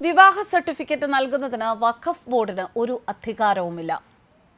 വിവാഹ സർട്ടിഫിക്കറ്റ് നൽകുന്നതിന് വഖഫ് ബോർഡിന് ഒരു അധികാരവുമില്ല.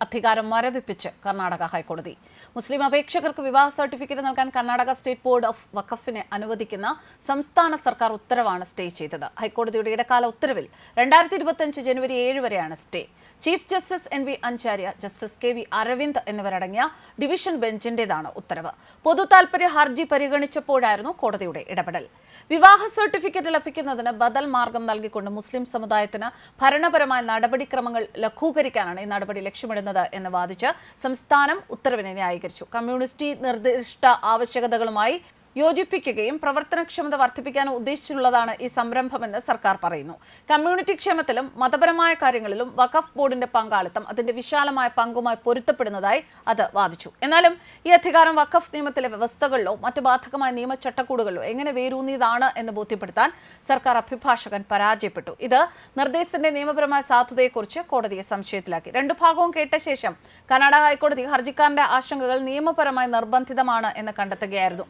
അധികാരം മരവിപ്പിച്ച് കർണാടക ഹൈക്കോടതി. മുസ്ലിം അപേക്ഷകർക്ക് വിവാഹ സർട്ടിഫിക്കറ്റ് നൽകാൻ കർണാടക സ്റ്റേറ്റ് ബോർഡ് ഓഫ് വഖഫിനെ അനുവദിക്കുന്ന സംസ്ഥാന സർക്കാർ ഉത്തരവാണ് സ്റ്റേ ചെയ്തത്. ഹൈക്കോടതിയുടെ ഇടക്കാല ഉത്തരവിൽ 2025 ജനുവരി 7 വരെയാണ് stay. Chief justice NV Anjaria, justice KV Aravind എന്നിവരടങ്ങിയ ഡിവിഷൻ ബെഞ്ചിന്റേതാണ് ഉത്തരവ്. പൊതു താൽപര്യ ഹർജി പരിഗണിച്ചപ്പോഴായിരുന്നു കോടതിയുടെ ഇടപെടൽ. വിവാഹ സർട്ടിഫിക്കറ്റ് ലഭിക്കുന്നതിന് ബദൽ മാർഗം നൽകിക്കൊണ്ട് മുസ്ലിം സമുദായത്തിന് ഭരണപരമായ നടപടിക്രമങ്ങൾ ലഘൂകരിക്കാനാണ് ഈ നടപടി ലക്ഷ്യമിടുന്നത് എന്ന് വാദിച്ച് സംസ്ഥാനം ഉത്തരവിനെ ന്യായീകരിച്ചു. കമ്മ്യൂണിസ്റ്റ് നിർദ്ദിഷ്ട ആവശ്യകതകളുമായി യോജിപ്പിക്കുകയും പ്രവർത്തനക്ഷമത വർദ്ധിപ്പിക്കാനും ഉദ്ദേശിച്ചുള്ളതാണ് ഈ സംരംഭമെന്ന് സർക്കാർ പറയുന്നു. കമ്മ്യൂണിറ്റി ക്ഷേമത്തിലും മതപരമായ കാര്യങ്ങളിലും വഖഫ് ബോർഡിന്റെ പങ്കാളിത്തം അതിന്റെ വിശാലമായ പങ്കുമായി പൊരുത്തപ്പെടുന്നതായി അത് വാദിച്ചു. എന്നാലും ഈ അധികാരം വഖഫ് നിയമത്തിലെ വ്യവസ്ഥകളിലോ മറ്റ് ബാധകമായ നിയമ ചട്ടക്കൂടുകളിലോ എങ്ങനെ വേരൂന്നിയതാണ് എന്ന് ബോധ്യപ്പെടുത്താൻ സർക്കാർ അഭിഭാഷകൻ പരാജയപ്പെട്ടു. ഇത് നിർദ്ദേശത്തിന്റെ നിയമപരമായ സാധുതയെക്കുറിച്ച് കോടതിയെ സംശയത്തിലാക്കി. രണ്ടു ഭാഗവും കേട്ട ശേഷം കർണാടക ഹൈക്കോടതി ഹർജിക്കാരന്റെ ആശങ്കകൾ നിയമപരമായി നിർബന്ധിതമാണ് എന്ന് കണ്ടെത്തുകയായിരുന്നു.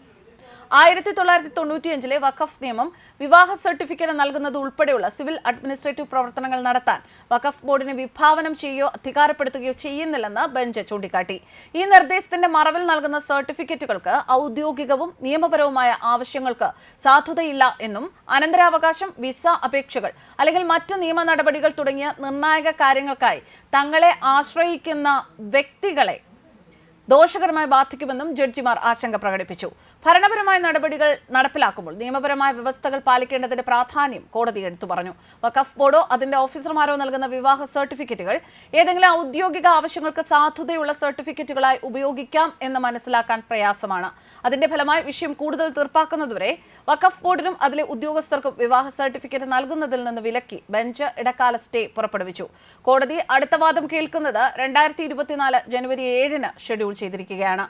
1995 വഖഫ് നിയമം വിവാഹ സർട്ടിഫിക്കറ്റ് നൽകുന്നത് ഉൾപ്പെടെയുള്ള സിവിൽ അഡ്മിനിസ്ട്രേറ്റീവ് പ്രവർത്തനങ്ങൾ നടത്താൻ വഖഫ് ബോർഡിനെ വിഭാവനം ചെയ്യുകയോ അധികാരപ്പെടുത്തുകയോ ചെയ്യുന്നില്ലെന്ന് ബെഞ്ച് ചൂണ്ടിക്കാട്ടി. ഈ നിർദ്ദേശത്തിന്റെ മറവിൽ നൽകുന്ന സർട്ടിഫിക്കറ്റുകൾക്ക് ഔദ്യോഗികവും നിയമപരവുമായ ആവശ്യങ്ങൾക്ക് സാധുതയില്ല എന്നും അനന്തരാവകാശം, വിസ അപേക്ഷകൾ അല്ലെങ്കിൽ മറ്റു നിയമ നടപടികൾ തുടങ്ങിയ നിർണായക കാര്യങ്ങൾക്കായി തങ്ങളെ ആശ്രയിക്കുന്ന വ്യക്തികളെ ദോഷകരമായി ബാധിക്കുമെന്നും ജഡ്ജിമാർ ആശങ്ക പ്രകടിപ്പിച്ചു. ഭരണപരമായ നടപടികൾ നടപ്പിലാക്കുമ്പോൾ നിയമപരമായ വ്യവസ്ഥകൾ പാലിക്കേണ്ടതിന്റെ പ്രാധാന്യം കോടതി എടുത്തു പറഞ്ഞു. വഖഫ് ബോർഡോ അതിന്റെ ഓഫീസർമാരോ നൽകുന്ന വിവാഹ സർട്ടിഫിക്കറ്റുകൾ ഏതെങ്കിലും ഔദ്യോഗിക ആവശ്യങ്ങൾക്ക് സാധുതയുള്ള സർട്ടിഫിക്കറ്റുകളായി ഉപയോഗിക്കാം എന്ന് മനസ്സിലാക്കാൻ പ്രയാസമാണ്. അതിന്റെ ഫലമായി വിഷയം കൂടുതൽ തീർപ്പാക്കുന്നതുവരെ വഖഫ് ബോർഡിനും അതിലെ ഉദ്യോഗസ്ഥർക്കും വിവാഹ സർട്ടിഫിക്കറ്റ് നൽകുന്നതിൽ നിന്ന് വിലക്കി ബെഞ്ച് ഇടക്കാല സ്റ്റേ പുറപ്പെടുവിച്ചു. കോടതി അടുത്ത വാദം കേൾക്കുന്നത് 2024 ജനുവരി 7 ഷെഡ്യൂൾ ചെയ്തിരിക്കുകയാണ്.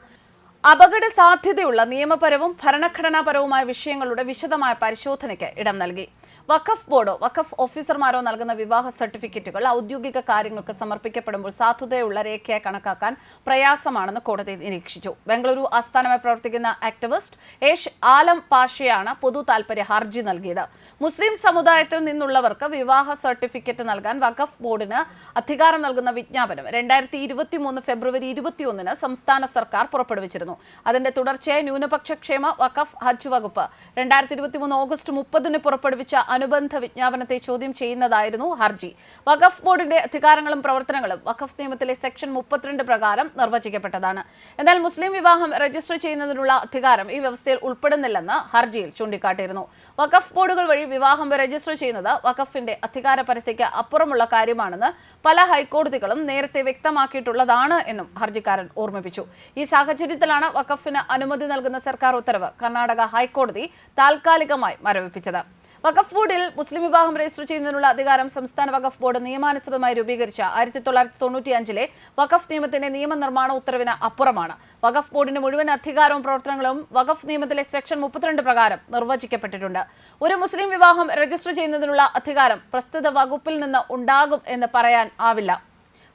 അപകട സാധ്യതയുള്ള നിയമപരവും ഭരണഘടനാപരവുമായ വിഷയങ്ങളുടെ വിശദമായ പരിശോധനയ്ക്ക് ഇടം നൽകി. വഖഫ് ബോർഡോ വഖഫ് ഓഫീസർമാരോ നൽകുന്ന വിവാഹ സർട്ടിഫിക്കറ്റുകൾ ഔദ്യോഗിക കാര്യങ്ങൾക്ക് സമർപ്പിക്കപ്പെടുമ്പോൾ സാധുതയുള്ള രേഖയായി കണക്കാക്കാൻ പ്രയാസമാണെന്ന് കോടതി നിരീക്ഷിച്ചു. ബംഗളൂരു ആസ്ഥാനമായി പ്രവർത്തിക്കുന്ന ആക്ടിവിസ്റ്റ് ഏഷ് ആലം പാഷയാണ് പൊതു താൽപര്യ ഹർജി നൽകിയത്. മുസ്ലിം സമുദായത്തിൽ നിന്നുള്ളവർക്ക് വിവാഹ സർട്ടിഫിക്കറ്റ് നൽകാൻ വഖഫ് ബോർഡിന് അധികാരം നൽകുന്ന വിജ്ഞാപനം 2023 ഫെബ്രുവരി 21 സംസ്ഥാന സർക്കാർ പുറപ്പെടുവിച്ചിരുന്നു. അതിന്റെ തുടർച്ചയായി ന്യൂനപക്ഷ ക്ഷേമ, വഖഫ്, ഹജ്ജ് വകുപ്പ് 2023 ഓഗസ്റ്റ് 30 പുറപ്പെടുവിച്ച അനുബന്ധ വിജ്ഞാപനത്തെ ചോദ്യം ചെയ്യുന്നതായിരുന്നു ഹർജി. വഖഫ് ബോർഡിന്റെ അധികാരങ്ങളും പ്രവർത്തനങ്ങളും വഖഫ് നിയമത്തിലെ സെക്ഷൻ 32 പ്രകാരം നിർവചിക്കപ്പെട്ടതാണ്. എന്നാൽ മുസ്ലിം വിവാഹം രജിസ്റ്റർ ചെയ്യുന്നതിനുള്ള അധികാരം ഈ വ്യവസ്ഥയിൽ ഉൾപ്പെടുന്നില്ലെന്ന് ഹർജിയിൽ ചൂണ്ടിക്കാട്ടിയിരുന്നു. വഖഫ് ബോർഡുകൾ വഴി വിവാഹം രജിസ്റ്റർ ചെയ്യുന്നത് വഖഫിന്റെ അധികാര പരിധിക്ക് അപ്പുറമുള്ള കാര്യമാണെന്ന് പല ഹൈക്കോടതികളും നേരത്തെ വ്യക്തമാക്കിയിട്ടുള്ളതാണ് എന്നും ഹർജിക്കാരൻ ഓർമ്മിപ്പിച്ചു. ഈ സാഹചര്യത്തിലാണ് വഖഫിന് അനുമതി നൽകുന്ന സർക്കാർ ഉത്തരവ് കർണാടക ഹൈക്കോടതി താൽക്കാലികമായി മരവിപ്പിച്ചത്. വഖഫ് ബോർഡിൽ മുസ്ലിം വിവാഹം രജിസ്റ്റർ ചെയ്യുന്നതിനുള്ള അധികാരം സംസ്ഥാന വഖഫ് ബോർഡ് നിയമാനുസൃതമായി രൂപീകരിച്ച 1995 വഖഫ് നിയമത്തിന്റെ നിയമനിർമ്മാണ ഉത്തരവിന് അപ്പുറമാണ്. വഖഫ് ബോർഡിന്റെ മുഴുവൻ അധികാരവും പ്രവർത്തനങ്ങളും വഖഫ് നിയമത്തിലെ സെക്ഷൻ 32 പ്രകാരം നിർവചിക്കപ്പെട്ടിട്ടുണ്ട്. ഒരു മുസ്ലിം വിവാഹം രജിസ്റ്റർ ചെയ്യുന്നതിനുള്ള അധികാരം പ്രസ്തുത വകുപ്പിൽ നിന്ന് ഉണ്ടാകും എന്ന് പറയാൻ ആവില്ല.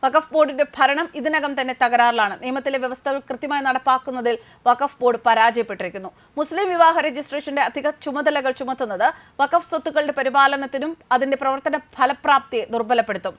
വഖഫ് ബോർഡിന്റെ ഭരണം ഇതിനകം തന്നെ തകരാറിലാണ്. നിയമത്തിലെ വ്യവസ്ഥകൾ കൃത്യമായി നടപ്പാക്കുന്നതിൽ വഖഫ് ബോർഡ് പരാജയപ്പെട്ടിരിക്കുന്നു. മുസ്ലിം വിവാഹ രജിസ്ട്രേഷന്റെ അധിക ചുമതലകൾ ചുമത്തുന്നത് വഖഫ് സ്വത്തുക്കളുടെ പരിപാലനത്തിനും അതിന്റെ പ്രവർത്തന ഫലപ്രാപ്തിയെ ദുർബലപ്പെടുത്തും.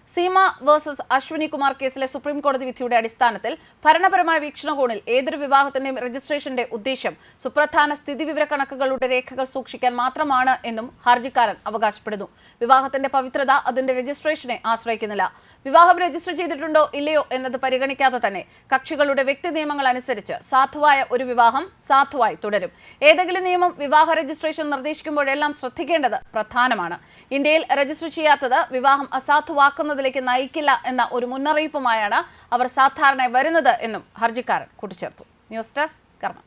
സീമ വേഴ്സസ് അശ്വിനി കുമാർ കേസിലെ സുപ്രീം കോടതി വിധിയുടെ അടിസ്ഥാനത്തിൽ ഭരണപരമായ വീക്ഷണകോണിൽ ഏതൊരു വിവാഹത്തിന്റെയും രജിസ്ട്രേഷന്റെ ഉദ്ദേശം സുപ്രധാന സ്ഥിതിവിവര കണക്കുകളുടെ രേഖകൾ സൂക്ഷിക്കാൻ മാത്രമാണ് എന്നും ഹർജിക്കാരൻ അവകാശപ്പെടുന്നു. വിവാഹത്തിന്റെ പവിത്രത അതിന്റെ രജിസ്ട്രേഷനെ ആശ്രയിക്കുന്നില്ല. വിവാഹം രജിസ്റ്റർ ചെയ്തിട്ടുണ്ടോ ഇല്ലയോ എന്നത് പരിഗണിക്കാതെ തന്നെ കക്ഷികളുടെ വ്യക്തി നിയമങ്ങൾ അനുസരിച്ച് സാധുവായ ഒരു വിവാഹം സാധുവായി തുടരും. ഏതെങ്കിലും നിയമം വിവാഹ രജിസ്ട്രേഷൻ നിർദ്ദേശിക്കുമ്പോഴെല്ലാം ശ്രദ്ധിക്കേണ്ടത് പ്രധാനമാണ്. ഇന്ത്യയിൽ രജിസ്റ്റർ ചെയ്യാത്തത് വിവാഹം അസാധുവാക്കുന്നത് ിലേക്ക് നയിക്കില്ല എന്ന ഒരു മുന്നറിയിപ്പുമായാണ് അവർ സാധാരണ വരുന്നത് എന്നും ഹർജിക്കാരൻ കൂട്ടിച്ചേർത്തു. ന്യൂസ് ഡെസ്ക് കർമ്മ.